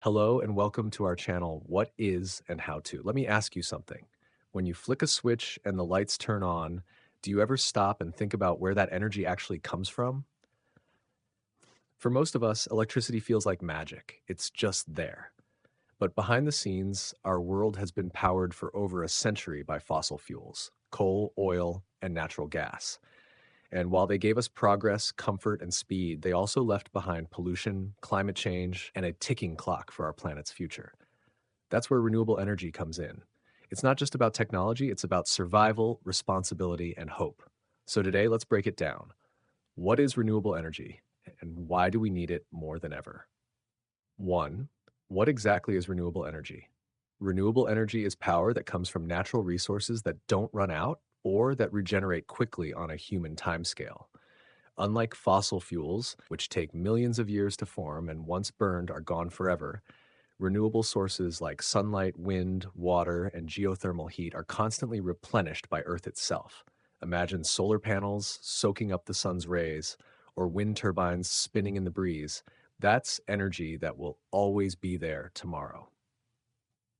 Hello and welcome to our channel, What is and How to. Let me ask you something. When you flick a switch and the lights turn on, do you ever stop and think about where that energy actually comes from? For most of us, electricity feels like magic. It's just there. But behind the scenes, our world has been powered for over a century by fossil fuels, coal, oil, and natural gas. And while they gave us progress, comfort, and speed, they also left behind pollution, climate change, and a ticking clock for our planet's future. That's where renewable energy comes in. It's not just about technology, it's about survival, responsibility, and hope. So today, let's break it down. What is renewable energy, and why do we need it more than ever? 1. What exactly is renewable energy? Renewable energy is power that comes from natural resources that don't run out or that regenerate quickly on a human timescale. Unlike fossil fuels, which take millions of years to form and once burned are gone forever, renewable sources like sunlight, wind, water, and geothermal heat are constantly replenished by Earth itself. Imagine solar panels soaking up the sun's rays, or wind turbines spinning in the breeze. That's energy that will always be there tomorrow.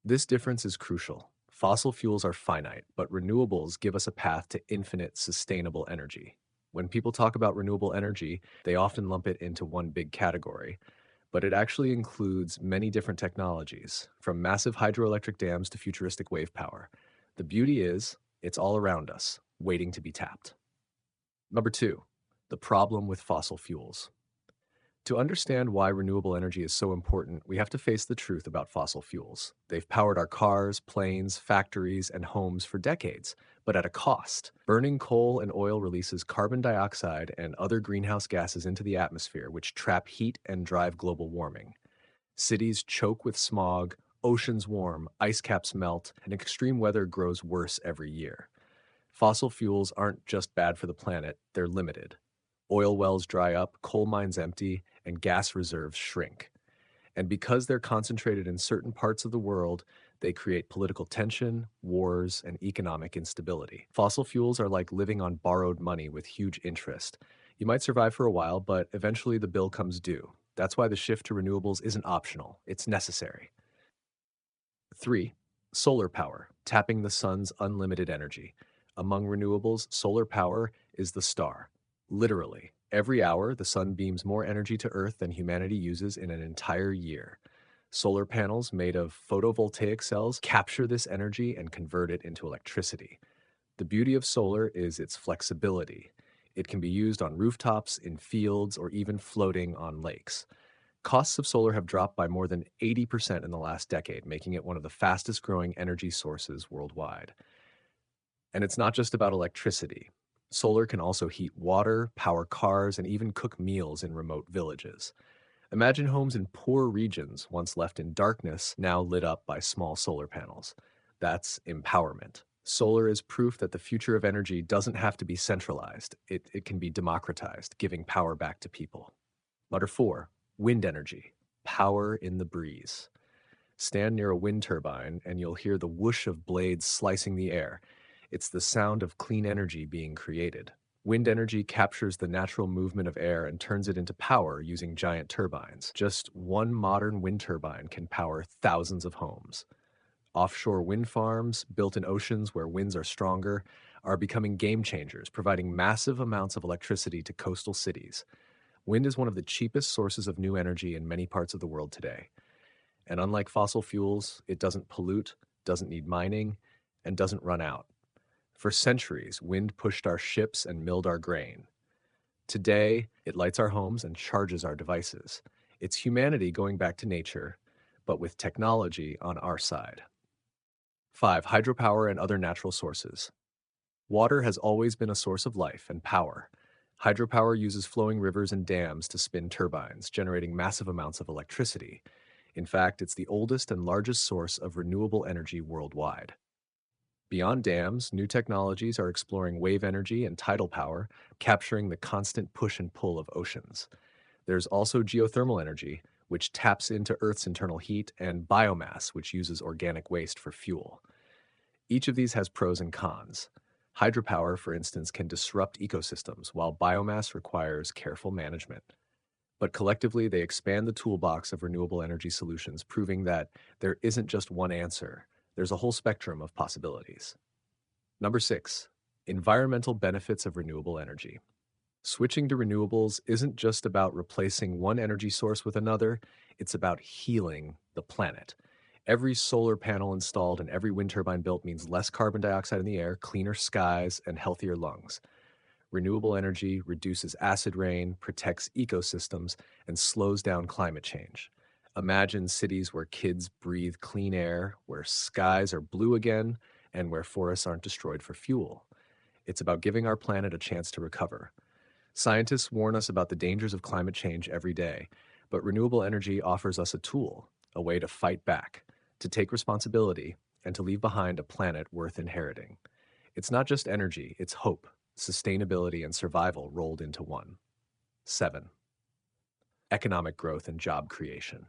This difference is crucial. Fossil fuels are finite, but renewables give us a path to infinite sustainable energy. When people talk about renewable energy, they often lump it into one big category, but it actually includes many different technologies, from massive hydroelectric dams to futuristic wave power. The beauty is, it's all around us, waiting to be tapped. Number 2, the problem with fossil fuels. To understand why renewable energy is so important, we have to face the truth about fossil fuels. They've powered our cars, planes, factories, and homes for decades, but at a cost. Burning coal and oil releases carbon dioxide and other greenhouse gases into the atmosphere, which trap heat and drive global warming. Cities choke with smog, oceans warm, ice caps melt, and extreme weather grows worse every year. Fossil fuels aren't just bad for the planet, they're limited. Oil wells dry up, coal mines empty, and gas reserves shrink. And because they're concentrated in certain parts of the world, they create political tension, wars, and economic instability. Fossil fuels are like living on borrowed money with huge interest. You might survive for a while, but eventually the bill comes due. That's why the shift to renewables isn't optional, it's necessary. 3. Solar power, tapping the sun's unlimited energy. Among renewables, solar power is the star. Literally, every hour, the sun beams more energy to Earth than humanity uses in an entire year. Solar panels made of photovoltaic cells capture this energy and convert it into electricity. The beauty of solar is its flexibility. It can be used on rooftops, in fields, or even floating on lakes. Costs of solar have dropped by more than 80% in the last decade, making it one of the fastest growing energy sources worldwide. And it's not just about electricity. Solar can also heat water, power cars, and even cook meals in remote villages. Imagine homes in poor regions, once left in darkness, now lit up by small solar panels. That's empowerment. Solar is proof that the future of energy doesn't have to be centralized. It can be democratized, giving power back to people. Number 4, wind energy, power in the breeze. Stand near a wind turbine and you'll hear the whoosh of blades slicing the air. It's the sound of clean energy being created. Wind energy captures the natural movement of air and turns it into power using giant turbines. Just one modern wind turbine can power thousands of homes. Offshore wind farms, built in oceans where winds are stronger, are becoming game changers, providing massive amounts of electricity to coastal cities. Wind is one of the cheapest sources of new energy in many parts of the world today. And unlike fossil fuels, it doesn't pollute, doesn't need mining, and doesn't run out. For centuries, wind pushed our ships and milled our grain. Today, it lights our homes and charges our devices. It's humanity going back to nature, but with technology on our side. 5. Hydropower and other natural sources. Water has always been a source of life and power. Hydropower uses flowing rivers and dams to spin turbines, generating massive amounts of electricity. In fact, it's the oldest and largest source of renewable energy worldwide. Beyond dams, new technologies are exploring wave energy and tidal power, capturing the constant push and pull of oceans. There's also geothermal energy, which taps into Earth's internal heat, and biomass, which uses organic waste for fuel. Each of these has pros and cons. Hydropower, for instance, can disrupt ecosystems, while biomass requires careful management. But collectively, they expand the toolbox of renewable energy solutions, proving that there isn't just one answer, there's a whole spectrum of possibilities. Number six, environmental benefits of renewable energy. Switching to renewables isn't just about replacing one energy source with another, it's about healing the planet. Every solar panel installed and every wind turbine built means less carbon dioxide in the air, cleaner skies, and healthier lungs. Renewable energy reduces acid rain, protects ecosystems, and slows down climate change. Imagine cities where kids breathe clean air, where skies are blue again, and where forests aren't destroyed for fuel. It's about giving our planet a chance to recover. Scientists warn us about the dangers of climate change every day, but renewable energy offers us a tool, a way to fight back, to take responsibility, and to leave behind a planet worth inheriting. It's not just energy, it's hope, sustainability, and survival rolled into one. 7. Economic growth and job creation.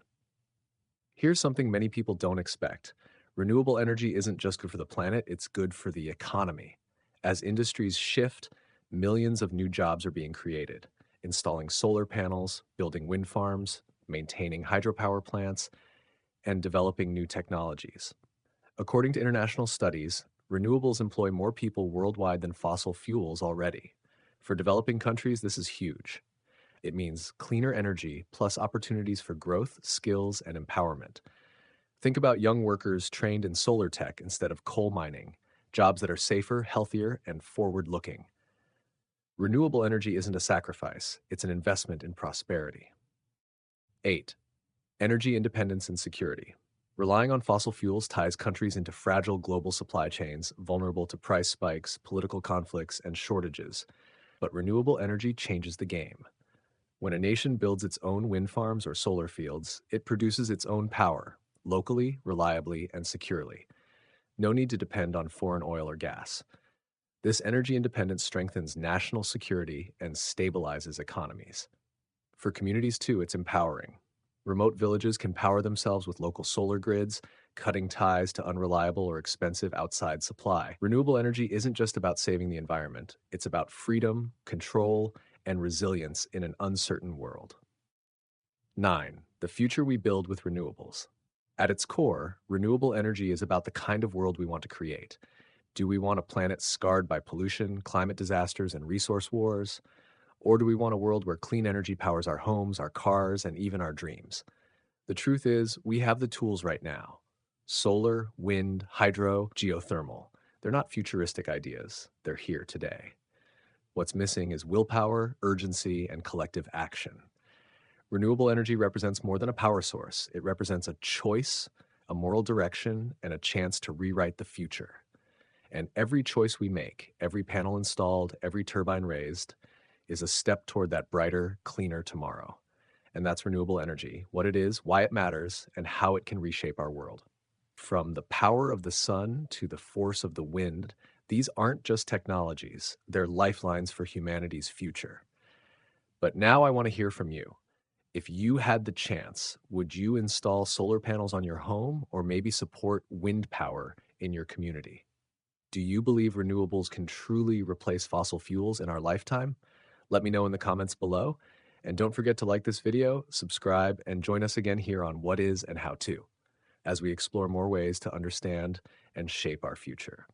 Here's something many people don't expect. Renewable energy isn't just good for the planet, it's good for the economy. As industries shift, millions of new jobs are being created, installing solar panels, building wind farms, maintaining hydropower plants, and developing new technologies. According to international studies, renewables employ more people worldwide than fossil fuels already. For developing countries, this is huge. It means cleaner energy plus opportunities for growth, skills, and empowerment. Think about young workers trained in solar tech instead of coal mining, jobs that are safer, healthier, and forward looking. Renewable energy isn't a sacrifice, it's an investment in prosperity. 8. Energy independence and security. Relying on fossil fuels ties countries into fragile global supply chains, vulnerable to price spikes, political conflicts, and shortages. But renewable energy changes the game. When a nation builds its own wind farms or solar fields, it produces its own power, locally, reliably, and securely. No need to depend on foreign oil or gas. This energy independence strengthens national security and stabilizes economies. For communities, too, it's empowering. Remote villages can power themselves with local solar grids, cutting ties to unreliable or expensive outside supply. Renewable energy isn't just about saving the environment, it's about freedom, control, and resilience in an uncertain world. 9. The future we build with renewables. At its core, renewable energy is about the kind of world we want to create. Do we want a planet scarred by pollution, climate disasters, and resource wars? Or do we want a world where clean energy powers our homes, our cars, and even our dreams? The truth is, we have the tools right now. Solar, wind, hydro, geothermal. They're not futuristic ideas. They're here today. What's missing is willpower, urgency, and collective action. Renewable energy represents more than a power source. It represents a choice, a moral direction, and a chance to rewrite the future. And every choice we make, every panel installed, every turbine raised, is a step toward that brighter, cleaner tomorrow. And that's renewable energy, what it is, why it matters, and how it can reshape our world. From the power of the sun to the force of the wind, these aren't just technologies, they're lifelines for humanity's future. But now I want to hear from you. If you had the chance, would you install solar panels on your home or maybe support wind power in your community? Do you believe renewables can truly replace fossil fuels in our lifetime? Let me know in the comments below. And don't forget to like this video, subscribe, and join us again here on What Is and How To, as we explore more ways to understand and shape our future.